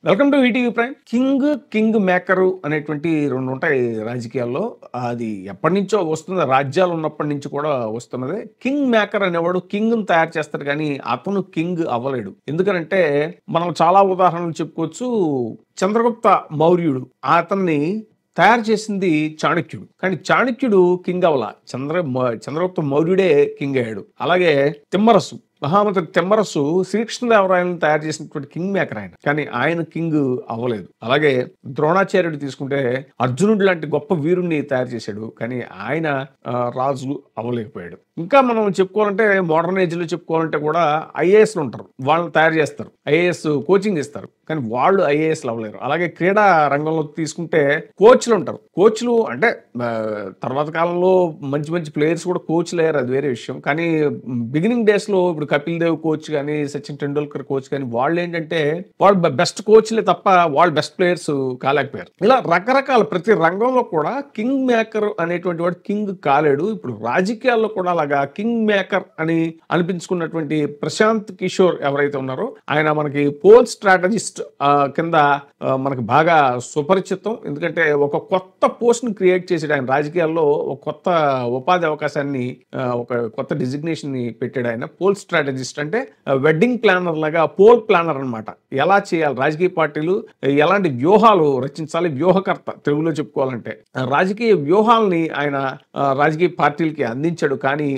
Welcome to ETV prime. King maker అనేటువంటి రెండు ఉంటాయి రాజకీయాల్లో. అది ఎప్పటి నుంచో వస్తుంది, రాజ్యాలు ఉన్నప్పటి నుంచి కూడా వస్తున్నది. కింగ్ మేకర్ అనేవాడు కింగ్ తయారు చేస్తాడు, కానీ అతను కింగ్ అవ్వలేడు. ఎందుకనంటే మనం చాలా ఉదాహరణలు చెప్పుకోవచ్చు. చంద్రగుప్త మౌర్యుడు, అతన్ని తయారు చేసింది చాణక్యుడు, కానీ చాణక్యుడు కింగ్ అవ్వలా, చంద్రగుప్త మౌర్యుడే కింగ్ అయ్యాడు. అలాగే తిమ్మరసు, మహామంత్రి తిమ్మరసు శ్రీకృష్ణదేవరాయలను తయారు చేసినటువంటి కింగ్ మేకర్ ఆయన, కానీ ఆయన కింగ్ అవ్వలేదు. అలాగే ద్రోణాచార్యుడు తీసుకుంటే అర్జునుడు లాంటి గొప్ప వీరుణ్ణి తయారు చేశాడు, కానీ ఆయన రాజు అవ్వలేకపోయాడు. ఇంకా మనం చెప్పుకోవాలంటే మోడర్న్ ఏజ్ లో చెప్పుకోవాలంటే కూడా ఐఏఎస్లు ఉంటారు, వాళ్ళని తయారు చేస్తారు, ఐఏఎస్ కోచింగ్ ఇస్తారు, కానీ వాళ్ళు ఐఏఎస్లు అవ్వలేరు. అలాగే క్రీడా రంగంలో తీసుకుంటే కోచ్లు ఉంటారు. కోచ్లు అంటే తర్వాత కాలంలో మంచి మంచి ప్లేయర్స్ కూడా కోచ్లు అయ్యారు, అది వేరే విషయం. కానీ బిగినింగ్ డేస్ లో ఇప్పుడు కపిల్ దేవ్ కోచ్ కానీ, సచిన్ టెండూల్కర్ కోచ్ కానీ, వాళ్ళు ఏంటంటే వాళ్ళు బెస్ట్ కోచ్లే తప్ప వాళ్ళు బెస్ట్ ప్లేయర్స్ కాలేకపోయారు. ఇలా రకరకాల ప్రతి రంగంలో కూడా కింగ్ మేకర్ అనేటువంటి వాడు కింగ్ కాలేడు. ఇప్పుడు రాజకీయాల్లో కూడా అలాగా కింగ్ మేకర్ అని అనిపించుకున్నటువంటి ప్రశాంత్ కిషోర్ ఎవరైతే ఉన్నారో ఆయన మనకి పోల్ స్ట్రాటజిస్ట్ కింద మనకి బాగా సుపరిచితం. ఎందుకంటే ఒక కొత్త పోస్ట్ ని క్రియేట్ చేసాడు ఆయన రాజకీయాల్లో, ఒక కొత్త ఉపాధి అవకాశాన్ని, ఒక కొత్త డిజిగ్నేషన్ ని పెట్టాడు ఆయన. పోల్ స్ట్రాటజిస్ట్ అంటే వెడ్డింగ్ ప్లానర్ లాగా పోల్ ప్లానర్ అనమాట. ఎలా చేయాలి, రాజకీయ పార్టీలు ఎలాంటి వ్యూహాలు రచించాలి, వ్యూహకర్త తెలుగులో చెప్పుకోవాలంటే. రాజకీయ వ్యూహాలని ఆయన రాజకీయ పార్టీలకి అందించాడు, కానీ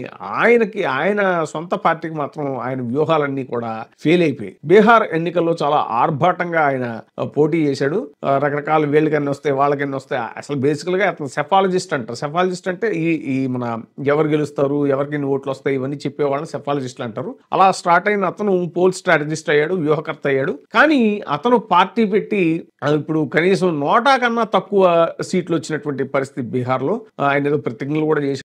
ఆయన సొంత పార్టీకి మాత్రం ఆయన వ్యూహాలన్నీ కూడా ఫెయిల్ అయిపోయాయి. బీహార్ ఎన్నికల్లో చాలా ఆర్భాటంగా ఆయన పోటీ చేశాడు. రకరకాల వీళ్ళకన్నీ వస్తాయి, వాళ్ళకన్నీ వస్తాయి. అసలు బేసికల్ గా అతను సెఫాలజిస్ట్ అంటారు. సెఫాలజిస్ట్ అంటే ఈ మన ఎవరు గెలుస్తారు, ఎవరికి ఓట్లు వస్తాయి, ఇవన్నీ చెప్పేవాళ్ళని సెఫాలజిస్టులు అంటారు. అలా స్టార్ట్ అయిన అతను పోల్ స్ట్రాటజిస్ట్ అయ్యాడు, వ్యూహకర్త అయ్యాడు. కానీ అతను పార్టీ పెట్టి ఇప్పుడు కనీసం 100 కన్నా తక్కువ సీట్లు వచ్చినటువంటి పరిస్థితి బీహార్ లో. ఆయన ఏదో ప్రతిజ్ఞలు కూడా చేశాడు.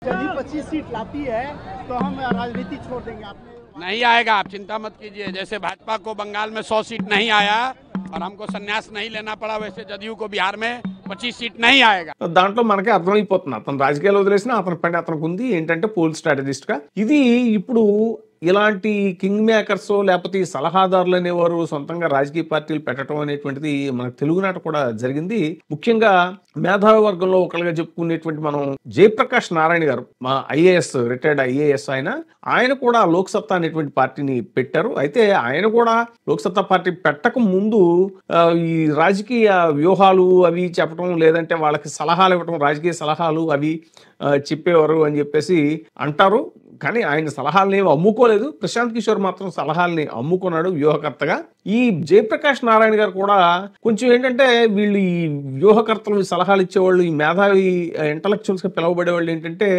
नहीं आएगा, आप चिंता मत कीजिए. जैसे भाजपा को बंगाल में 100 सीट नहीं आया और हमको संन्यास नहीं लेना पड़ा, वैसे जदयू को बिहार में 25 सीट नहीं आएगा. దాంట్లో మనకి అర్థమైపోతుంది అతను రాజకీయాలు వదిలేసిన అతని పని అతనికి ఉంది ఏంటంటే పోల్ స్ట్రాటజిస్ట్ గా. ఇది ఇప్పుడు ఇలాంటి కింగ్ మేకర్స్ లేకపోతే ఈ సలహాదారులు అనేవారు సొంతంగా రాజకీయ పార్టీలు పెట్టడం అనేటువంటిది మన తెలుగునాట కూడా జరిగింది. ముఖ్యంగా మేధావి వర్గంలో ఒకళ్ళగా చెప్పుకునేటువంటి మనం జయప్రకాష్ నారాయణ గారు, మా ఐఏఎస్, రిటైర్డ్ ఐఏఎస్ ఆయన కూడా లోక్సత్తా అనేటువంటి పార్టీని పెట్టారు. అయితే ఆయన కూడా లోక్సత్తా పార్టీ పెట్టక ముందు ఈ రాజకీయ వ్యూహాలు అవి చెప్పడం, లేదంటే వాళ్ళకి సలహాలు ఇవ్వడం, రాజకీయ సలహాలు అవి చెప్పేవారు అని చెప్పేసి అంటారు. కానీ ఆయన సలహాలని ఏమి అమ్ముకోలేదు. ప్రశాంత్ కిషోర్ మాత్రం సలహాలని అమ్ముకున్నాడు వ్యూహకర్తగా. ఈ జయప్రకాష్ నారాయణ గారు కూడా కొంచెం ఏంటంటే వీళ్ళు ఈ వ్యూహకర్తలు సలహాలు ఇచ్చేవాళ్ళు, ఈ మేధావి ఇంటలెక్చువల్స్ గా పిలువబడేవాళ్ళు ఏంటంటే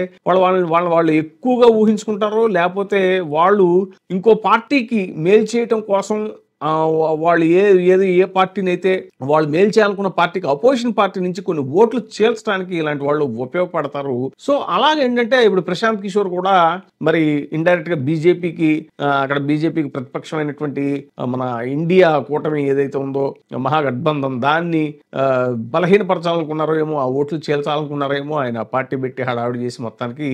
వాళ్ళు ఎక్కువగా ఊహించుకుంటారు, లేకపోతే వాళ్ళు ఇంకో పార్టీకి మేలు చేయటం కోసం వాళ్ళు ఏ పార్టీని అయితే వాళ్ళు మేలు చేయాలనుకున్న పార్టీకి అపోజిషన్ పార్టీ నుంచి కొన్ని ఓట్లు చేల్చడానికి ఇలాంటి వాళ్ళు ఉపయోగపడతారు. సో అలాగేంటంటే ఇప్పుడు ప్రశాంత్ కిషోర్ కూడా మరి ఇండైరెక్ట్ గా బీజేపీకి, అక్కడ బీజేపీకి ప్రతిపక్షమైనటువంటి మన ఇండియా కూటమి ఏదైతే ఉందో మహాగఠబంధన్, దాన్ని బలహీనపరచాలనుకున్నారో ఏమో, ఆ ఓట్లు చేల్చాలనుకున్నారో ఏమో, ఆయన పార్టీ పెట్టి హడావిడి చేసి మొత్తానికి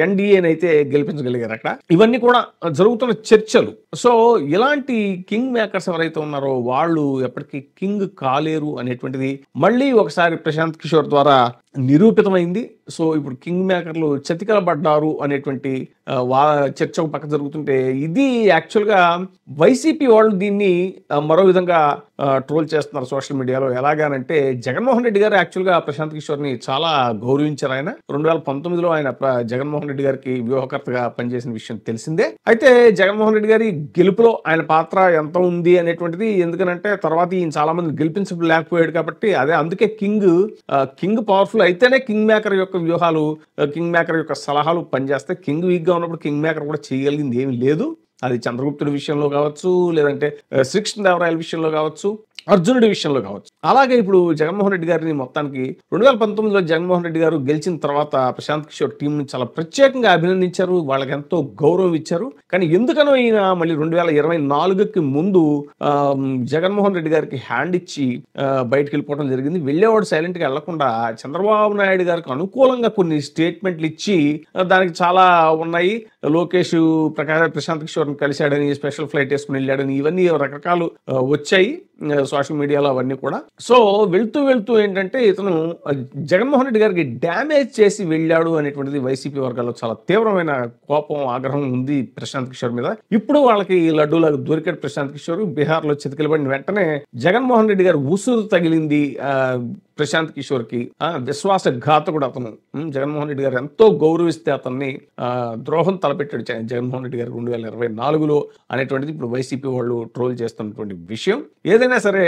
ఎన్డీఏనైతే గెలిపించగలిగారు అక్కడ. ఇవన్నీ కూడా జరుగుతున్న చర్చలు. సో ఇలాంటి కింగ్ మేకర్స్ ఎవరైతే ఉన్నారో వాళ్ళు ఎప్పటికీ కింగ్ కాలేరు అనేటువంటిది మళ్ళీ ఒకసారి ప్రశాంత్ కిషోర్ ద్వారా నిరూపితమైంది. సో ఇప్పుడు కింగ్ మేకర్లు చతికిలబడ్డారు అనేటువంటి చర్చ ఒక పక్క జరుగుతుంటే, ఇది యాక్చువల్గా వైసీపీ వాళ్ళు దీన్ని మరో విధంగా ట్రోల్ చేస్తున్నారు సోషల్ మీడియాలో. ఎలాగానంటే జగన్మోహన్ రెడ్డి గారు యాక్చువల్గా ప్రశాంత్ కిషోర్ ని చాలా గౌరవించారు. ఆయన 2019లో ఆయన జగన్మోహన్ రెడ్డి గారికి వ్యూహకర్తగా పనిచేసిన విషయం తెలిసిందే. అయితే జగన్మోహన్ రెడ్డి గారి గెలుపులో ఆయన పాత్ర ఎంత ఉంది అనేటువంటిది, ఎందుకనంటే తర్వాత ఈయన చాలా మంది గెలిపించలేకపోయాడు కాబట్టి, అందుకే కింగ్ పవర్ఫుల్ అయితేనే కింగ్ మేకర్ యొక్క వ్యూహాలు, కింగ్ మేకర్ యొక్క సలహాలు పనిచేస్తాయి. కింగ్ వీక్ గా ఉన్నప్పుడు కింగ్ మేకర్ కూడా చేయగలిగింది ఏమి లేదు. అది చంద్రగుప్తుడి విషయంలో కావచ్చు, లేదంటే శ్రీకృష్ణదేవరాయల విషయంలో కావచ్చు, అర్జునుడి విషయంలో కావచ్చు. అలాగే ఇప్పుడు జగన్మోహన్ రెడ్డి గారిని మొత్తానికి 2019లో జగన్మోహన్ రెడ్డి గారు గెలిచిన తర్వాత ప్రశాంత్ కిషోర్ టీం ని చాలా ప్రత్యేకంగా అభినందించారు, వాళ్ళకి ఎంతో గౌరవం ఇచ్చారు. కానీ ఎందుకనో ఈయన మళ్ళీ 2024కి ముందు జగన్మోహన్ రెడ్డి గారికి హ్యాండ్ ఇచ్చి బయటకు వెళ్ళిపోవడం జరిగింది. వెళ్ళేవాడు సైలెంట్ గా వెళ్లకుండా చంద్రబాబు నాయుడు గారికి అనుకూలంగా కొన్ని స్టేట్మెంట్లు ఇచ్చి, దానికి చాలా ఉన్నాయి. లోకేష్ ప్రశాంత్ కిషోర్ కలిశాడని, స్పెషల్ ఫ్లైట్ వేసుకుని వెళ్ళాడని, ఇవన్నీ రకరకాలు వచ్చాయి. సో సోషల్ మీడియాలో అవన్నీ కూడా. సో వెళ్తూ వెళ్తూ ఏంటంటే ఇతను జగన్మోహన్ రెడ్డి గారికి డ్యామేజ్ చేసి వెళ్ళాడు అనేటువంటిది వైసీపీ వర్గాల్లో చాలా తీవ్రమైన కోపం, ఆగ్రహం ఉంది ప్రశాంత్ కిషోర్ మీద. ఇప్పుడు వాళ్ళకి లడ్డూలాగా దొరికాడు ప్రశాంత్ కిషోర్. బీహార్లో చితకలబడిన వెంటనే జగన్మోహన్ రెడ్డి గారు ఉసురు తగిలింది ప్రశాంత్ కిషోర్ కి. విశ్వాసఘాతకుడు అతను. జగన్మోహన్ రెడ్డి గారు ఎంతో గౌరవిస్తే అతన్ని ద్రోహం తలపెట్టాడు జగన్మోహన్ రెడ్డి గారు 2024లో అనేటువంటిది ఇప్పుడు వైసీపీ వాళ్ళు ట్రోల్ చేస్తున్నటువంటి విషయం. ఏదైనా సరే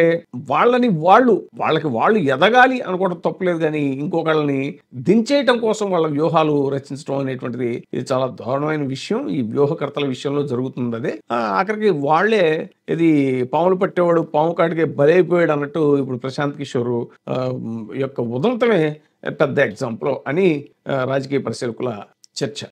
వాళ్ళకి వాళ్ళు ఎదగాలి అనుకోవడం తప్పులేదు, కానీ ఇంకొకళ్ళని దించేయటం కోసం వాళ్ళ వ్యూహాలు రచించడం అనేటువంటిది ఇది చాలా దారుణమైన విషయం. ఈ వ్యూహకర్తల విషయంలో జరుగుతుంది అదే. ఆఖరికి వాళ్లే ఇది పాములు పట్టేవాడు పాము కాటికే బలైపోయాడు అన్నట్టు ఇప్పుడు ప్రశాంత్ కిషోర్ యొక్క ఉదంతమే పెద్ద ఎగ్జాంపుల్ అని రాజకీయ పరిశీలకుల చర్చ.